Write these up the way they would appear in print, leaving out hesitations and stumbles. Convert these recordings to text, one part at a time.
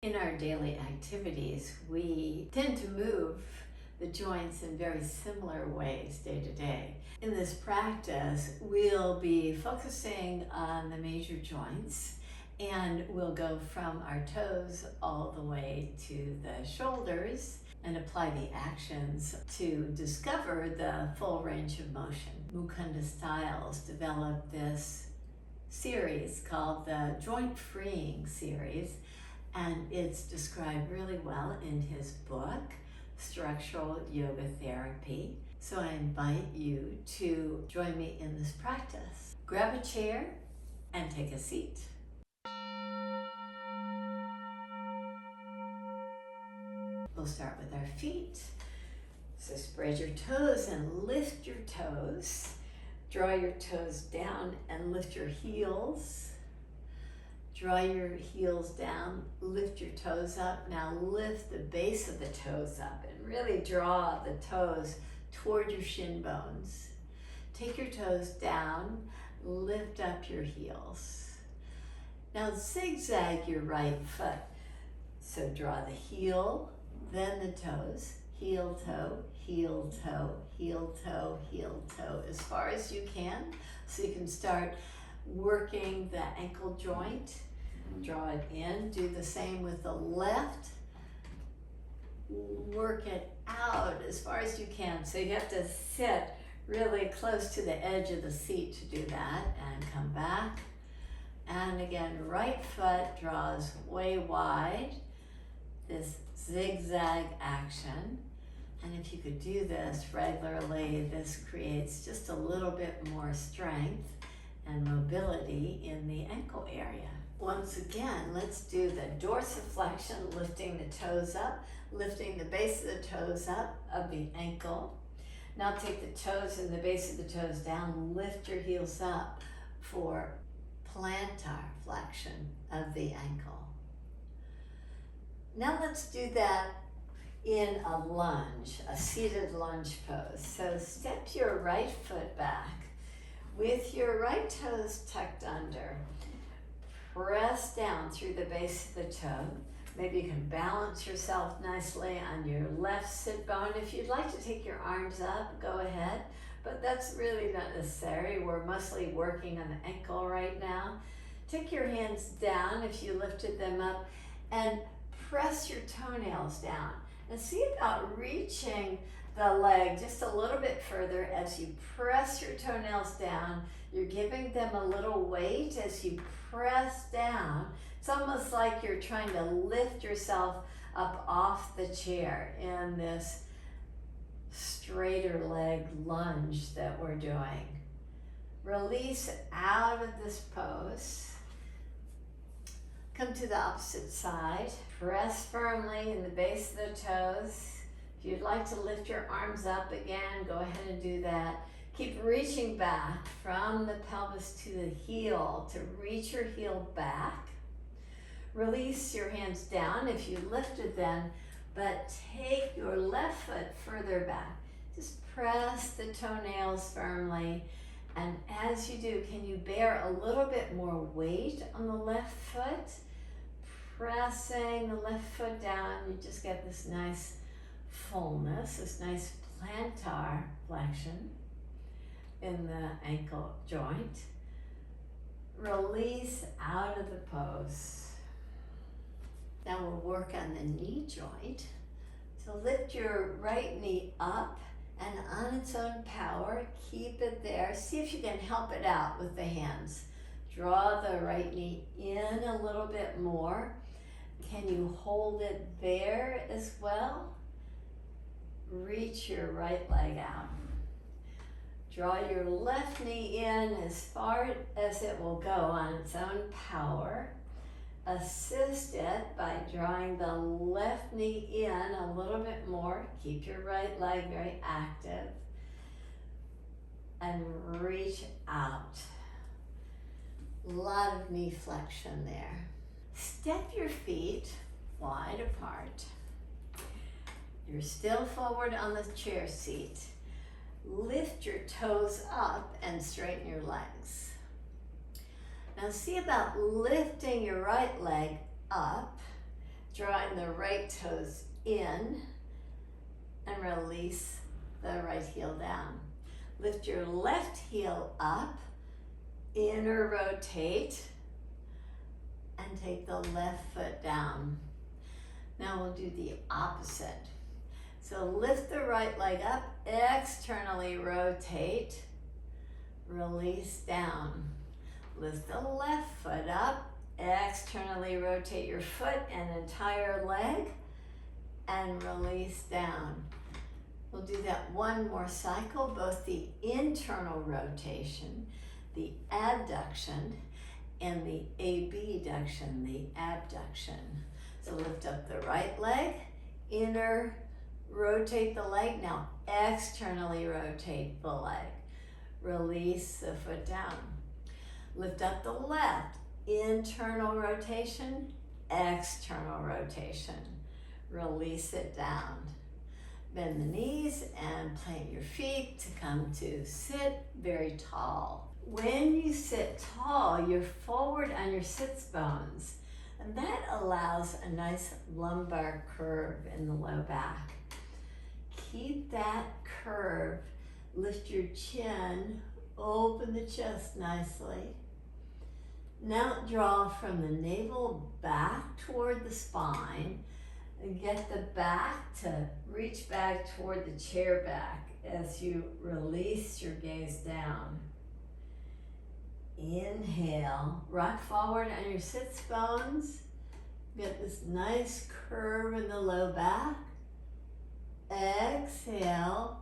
In our daily activities, we tend to move the joints in very similar ways day to day. In this practice, we'll be focusing on the major joints, and we'll go from our toes all the way to the shoulders and apply the actions to discover the full range of motion. Mukunda Stiles developed this series called the Joint Freeing Series, and it's described really well in his book, Structural Yoga Therapy. So I invite you to join me in this practice. Grab a chair and take a seat. We'll start with our feet. So spread your toes and lift your toes. Draw your toes down and lift your heels. Draw your heels down, lift your toes up. Now lift the base of the toes up and really draw the toes toward your shin bones. Take your toes down, lift up your heels. Now zigzag your right foot. So draw the heel, then the toes, heel, toe, heel, toe, heel, toe, heel, toe, as far as you can. So you can start working the ankle joint. Draw it in. Do the same with the left. Work it out as far as you can. So you have to sit really close to the edge of the seat to do that, and come back. And again, right foot draws way wide. This zigzag action. And if you could do this regularly, this creates just a little bit more strength and mobility in the ankle area. Once again, let's do the dorsiflexion, lifting the toes up, lifting the base of the toes up of the ankle. Now take the toes and the base of the toes down, lift your heels up for plantar flexion of the ankle. Now let's do that in a lunge, a seated lunge pose. So step your right foot back with your right toes tucked under. Press down through the base of the toe. Maybe you can balance yourself nicely on your left sit bone. If you'd like to take your arms up, go ahead, but that's really not necessary. We're mostly working on the ankle right now. Take your hands down if you lifted them up, and press your toenails down. And see about reaching the leg just a little bit further as you press your toenails down. You're giving them a little weight as you press down. It's almost like you're trying to lift yourself up off the chair in this straighter leg lunge that we're doing. Release out of this pose. Come to the opposite side. Press firmly in the base of the toes. If you'd like to lift your arms up again, go ahead and do that. Keep reaching back from the pelvis to the heel to reach your heel back. Release your hands down if you lifted them, but take your left foot further back. Just press the toenails firmly. And as you do, can you bear a little bit more weight on the left foot? Pressing the left foot down, you just get this nice fullness, this nice plantar flexion in the ankle joint. Release out of the pose. Now we'll work on the knee joint. So lift your right knee up, and on its own power, keep it there. See if you can help it out with the hands. Draw the right knee in a little bit more. Can you hold it there as well? Reach your right leg out. Draw your left knee in as far as it will go on its own power. Assist it by drawing the left knee in a little bit more. Keep your right leg very active. And reach out. A lot of knee flexion there. Step your feet wide apart. You're still forward on the chair seat. Lift your toes up and straighten your legs. Now see about lifting your right leg up. drawing the right toes in and release the right heel down. Lift your left heel up, inner rotate, and take the left foot down. Now we'll do the opposite. So lift the right leg up, externally rotate, release down. Lift the left foot up, externally rotate your foot and entire leg, and release down. We'll do that one more cycle, both the internal rotation, the adduction, and the abduction, the abduction. So lift up the right leg, inner rotate the leg, now externally rotate the leg. Release the foot down. Lift up the left, internal rotation, external rotation. Release it down. Bend the knees and plant your feet to come to sit very tall. When you sit tall, you're forward on your sits bones, and that allows a nice lumbar curve in the low back. Keep that curve. Lift your chin, open the chest nicely. Now draw from the navel back toward the spine and get the back to reach back toward the chair back as you release your gaze down. Inhale, rock forward on your sits bones. Get this nice curve in the low back. Exhale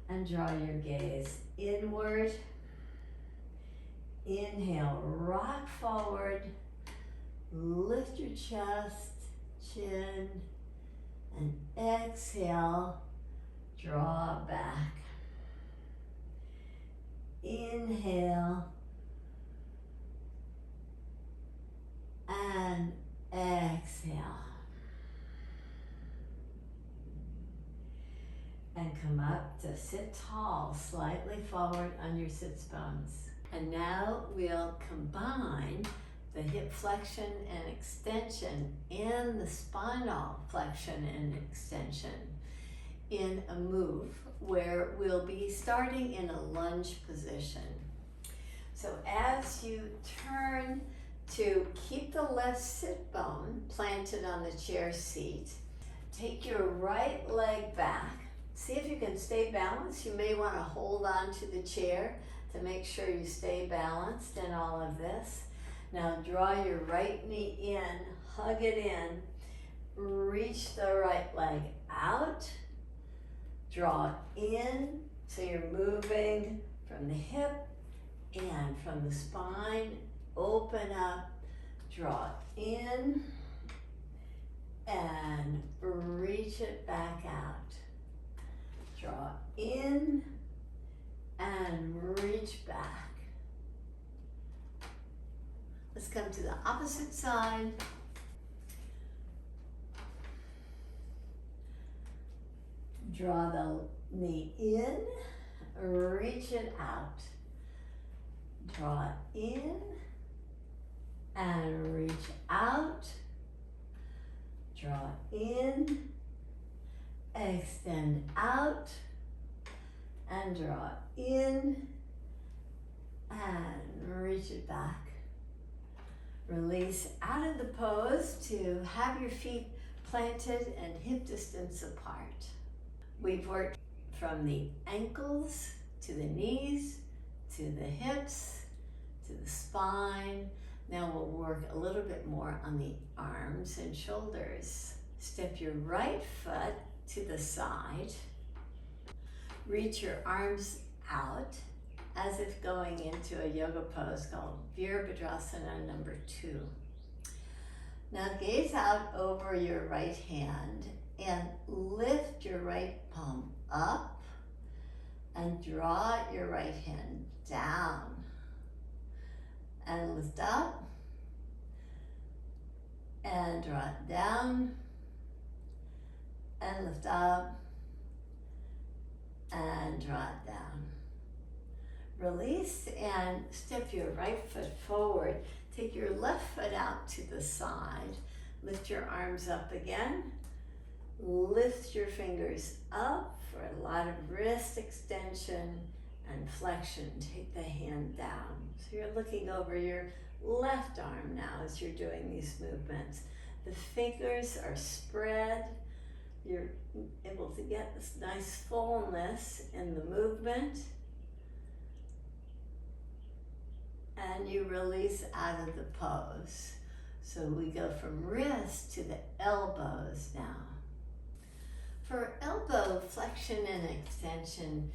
and draw your gaze inward. Inhale, rock forward, lift your chest, chin, and exhale, draw back. Inhale and exhale. And come up to sit tall, slightly forward on your sits bones. And now we'll combine the hip flexion and extension and the spinal flexion and extension in a move where we'll be starting in a lunge position. So as you turn to keep the left sit bone planted on the chair seat, take your right leg back. See if you can stay balanced. You may want to hold on to the chair to make sure you stay balanced in all of this. Now draw your right knee in, hug it in, reach the right leg out, draw in, so you're moving from the hip and from the spine, open up, draw in, and reach it back out. Draw in and reach back. Let's come to the opposite side. Draw the knee in, reach it out. Draw in and reach out. Draw in, extend out, and draw in and reach it back. Release out of the pose to have your feet planted and hip distance apart. We've worked from the ankles to the knees, to the hips, to the spine. Now we'll work a little bit more on the arms and shoulders. Step your right foot to the side. Reach your arms out as if going into a yoga pose called Virabhadrasana number 2. Now gaze out over your right hand and lift your right palm up and draw your right hand down. And lift up and draw it down and lift up and draw it down. Release and step your right foot forward. Take your left foot out to the side. Lift your arms up again. Lift your fingers up for a lot of wrist extension and flexion. Take the hand down. So you're looking over your left arm now as you're doing these movements. The fingers are spread. You're able to get this nice fullness in the movement. And you release out of the pose. So we go from wrist to the elbows now. For elbow flexion and extension,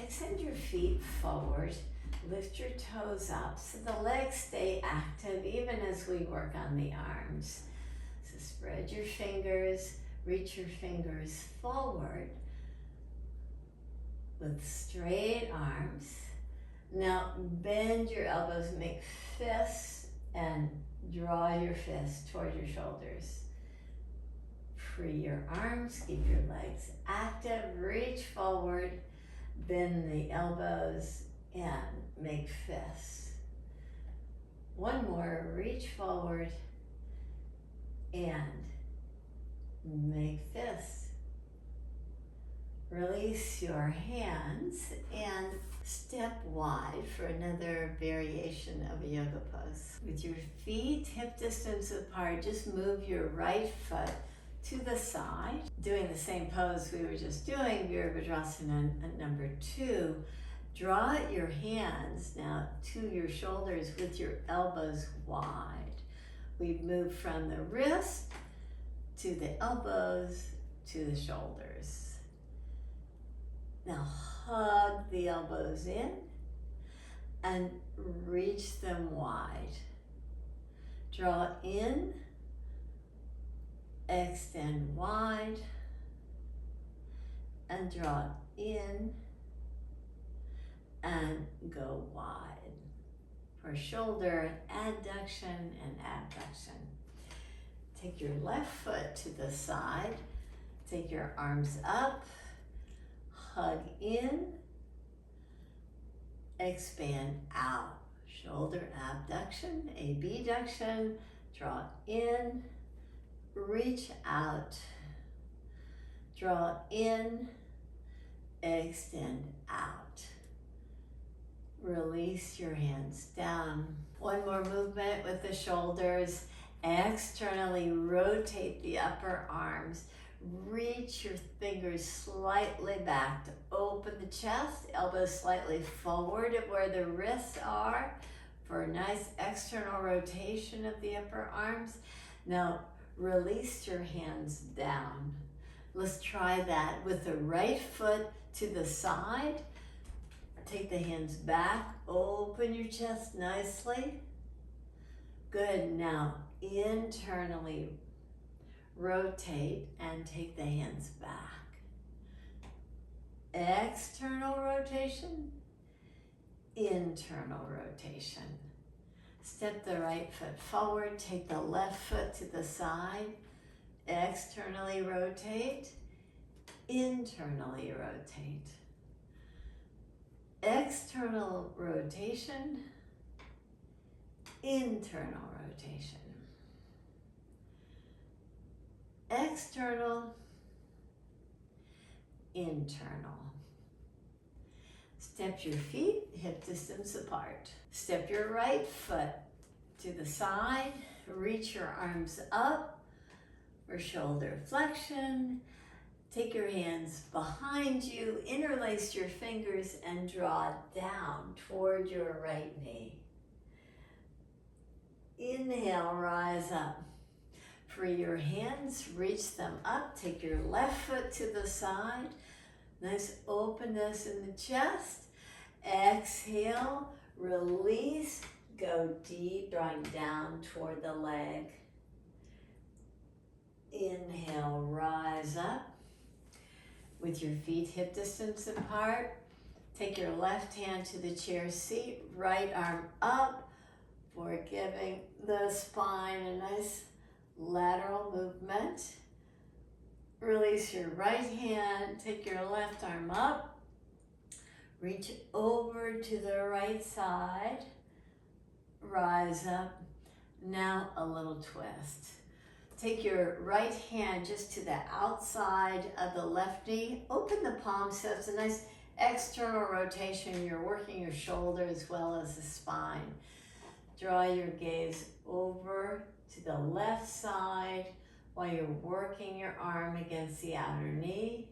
extend your feet forward, lift your toes up so the legs stay active even as we work on the arms. So spread your fingers, reach your fingers forward with straight arms. Now bend your elbows, make fists, and draw your fists toward your shoulders. Free your arms, keep your legs active, reach forward, bend the elbows, and make fists. One more, reach forward, and make fists. Release your hands and step wide for another variation of a yoga pose. With your feet hip distance apart, just move your right foot to the side. Doing the same pose we were just doing, Virabhadrasana number 2. Draw your hands now to your shoulders with your elbows wide. We've moved from the wrist to the elbows to the shoulders. Now hug the elbows in and reach them wide. Draw in, extend wide, and draw in and go wide. For shoulder, adduction and abduction. Take your left foot to the side, take your arms up, hug in, expand out. Shoulder abduction, abduction, draw in, reach out, draw in, extend out. Release your hands down. One more movement with the shoulders. Externally rotate the upper arms. Reach your fingers slightly back to open the chest, elbows slightly forward of where the wrists are for a nice external rotation of the upper arms. Now release your hands down. Let's try that with the right foot to the side. Take the hands back, open your chest nicely. Good, now internally rotate and take the hands back. External rotation, internal rotation. Step the right foot forward, take the left foot to the side, externally rotate, internally rotate. External rotation, internal rotation. External, internal. Step your feet hip distance apart. Step your right foot to the side. Reach your arms up for shoulder flexion. Take your hands behind you, interlace your fingers, and draw down toward your right knee. Inhale, rise up. Free your hands, reach them up. Take your left foot to the side. Nice openness in the chest. Exhale, release, go deep, drawing down toward the leg. Inhale, rise up. With your feet hip distance apart, take your left hand to the chair seat, right arm up for giving the spine a nice lateral movement. Release your right hand, take your left arm up, reach over to the right side, rise up. Now a little twist. Take your right hand just to the outside of the left knee. Open the palm so it's a nice external rotation. You're working your shoulder as well as the spine. Draw your gaze over to the left side while you're working your arm against the outer knee.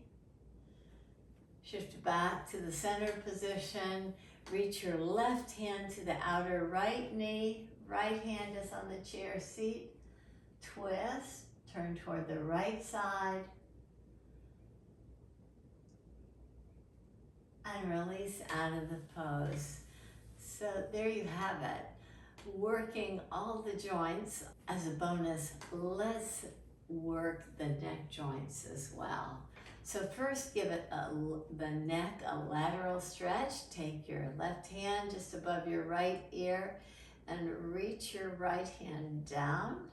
Shift back to the center position. Reach your left hand to the outer right knee. Right hand is on the chair seat. Twist, turn toward the right side. And release out of the pose. So there you have it. Working all the joints. As a bonus, let's work the neck joints as well. So first give it the neck a lateral stretch. Take your left hand just above your right ear and reach your right hand down.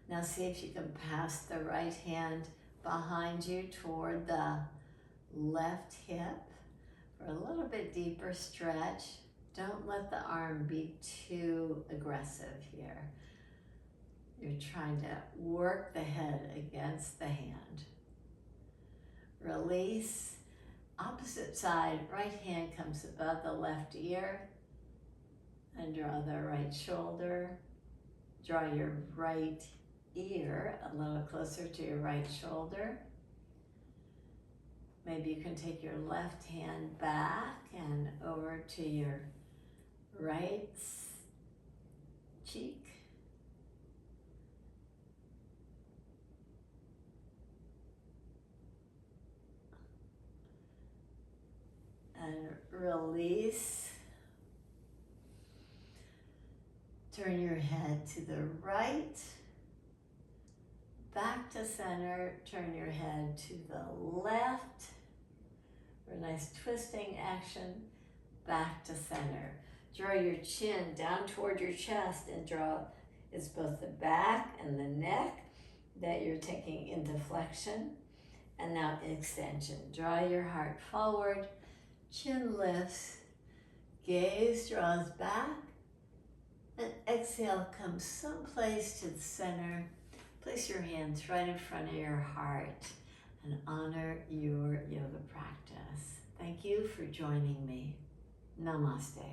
Now see if you can pass the right hand behind you toward the left hip for a little bit deeper stretch. Don't let the arm be too aggressive here. You're trying to work the head against the hand. Release. Opposite side, right hand comes above the left ear and draw the right shoulder. Draw your right ear a little closer to your right shoulder. Maybe you can take your left hand back and over to your right cheek. And release. Turn your head to the right. Back to center. Turn your head to the left. For a nice twisting action. Back to center. Draw your chin down toward your chest and draw, it's both the back and the neck that you're taking into flexion. And now extension. Draw your heart forward. Chin lifts, gaze draws back, and exhale comes someplace to the center. Place your hands right in front of your heart and honor your yoga practice. Thank you for joining me. Namaste.